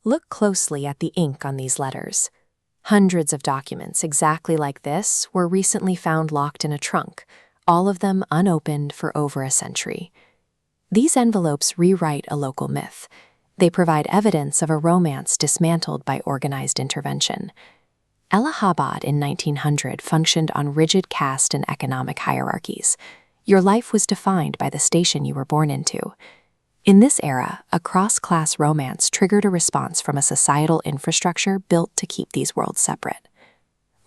Look closely at the ink on these letters. Hundreds of documents exactly like this were recently found locked in a trunk, all of them unopened for over a century. These envelopes rewrite a local myth. They provide evidence of a romance dismantled by organized intervention. Allahabad in 1900 functioned on rigid caste and economic hierarchies. Your life was defined by the station you were born into. In this era, a cross-class romance triggered a response from a societal infrastructure built to keep these worlds separate.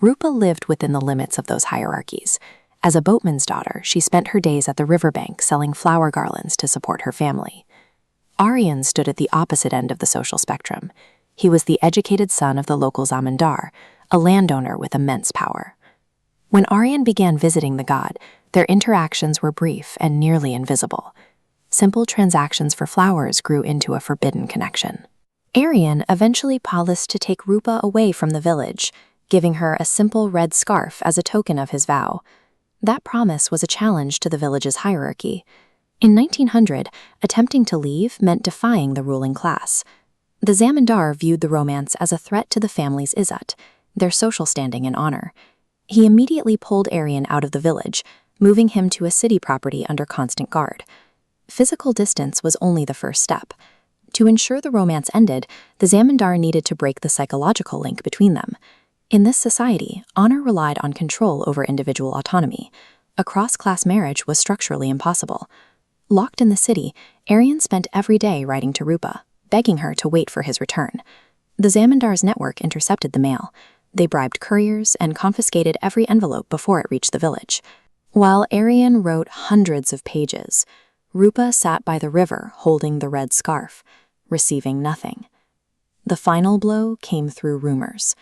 Rupa lived within the limits of those hierarchies. As a boatman's daughter, she spent her days at the riverbank selling flower garlands to support her family. Aryan stood at the opposite end of the social spectrum. He was the educated son of the local zamindar, a landowner with immense power. When Aryan began visiting the god, their interactions were brief and nearly invisible. Simple transactions for flowers grew into a forbidden connection. Aryan eventually promised to take Rupa away from the village, giving her a simple red scarf as a token of his vow. That promise was a challenge to the village's hierarchy. In 1900, attempting to leave meant defying the ruling class. The zamindar viewed the romance as a threat to the family's izzat, their social standing and honor. He immediately pulled Aryan out of the village, moving him to a city property under constant guard. Physical distance was only the first step. To ensure the romance ended, the zamindar needed to break the psychological link between them. In this society, honor relied on control over individual autonomy. A cross-class marriage was structurally impossible. Locked in the city, Aryan spent every day writing to Rupa, begging her to wait for his return. The zamindar's network intercepted the mail. They bribed couriers and confiscated every envelope before it reached the village. While Aryan wrote hundreds of pages, Rupa sat by the river holding the red scarf, receiving nothing. The final blow came through rumors.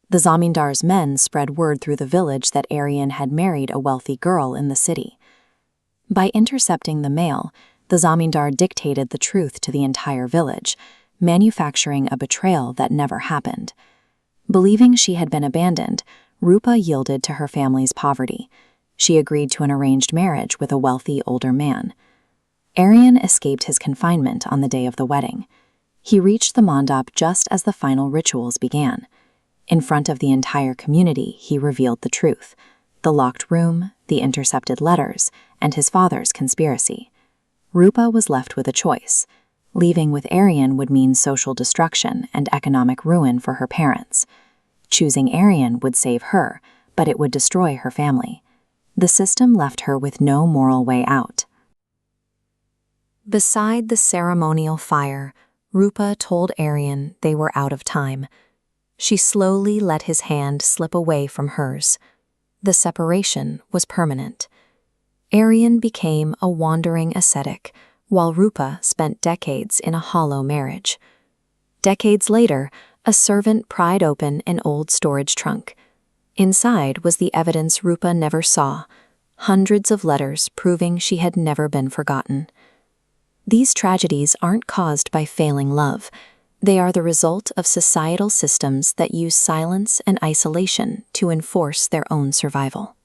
The zamindar's men spread word through the village that Aryan had married a wealthy girl in the city. By intercepting the mail, the zamindar dictated the truth to the entire village, manufacturing a betrayal that never happened. Believing she had been abandoned, Rupa yielded to her family's poverty. She agreed to an arranged marriage with a wealthy older man. Aryan escaped his confinement on the day of the wedding. He reached the mandap just as the final rituals began. In front of the entire community, he revealed the truth: the locked room, the intercepted letters, and his father's conspiracy. Rupa was left with a choice. Leaving with Aryan would mean social destruction and economic ruin for her parents. Choosing Aryan would save her, but it would destroy her family. The system left her with no moral way out. Beside the ceremonial fire, Rupa told Aryan they were out of time. She slowly let his hand slip away from hers. The separation was permanent. Aryan became a wandering ascetic, while Rupa spent decades in a hollow marriage. Decades later, a servant pried open an old storage trunk. Inside was the evidence Rupa never saw, hundreds of letters proving she had never been forgotten. These tragedies aren't caused by failing love. They are the result of societal systems that use silence and isolation to enforce their own survival.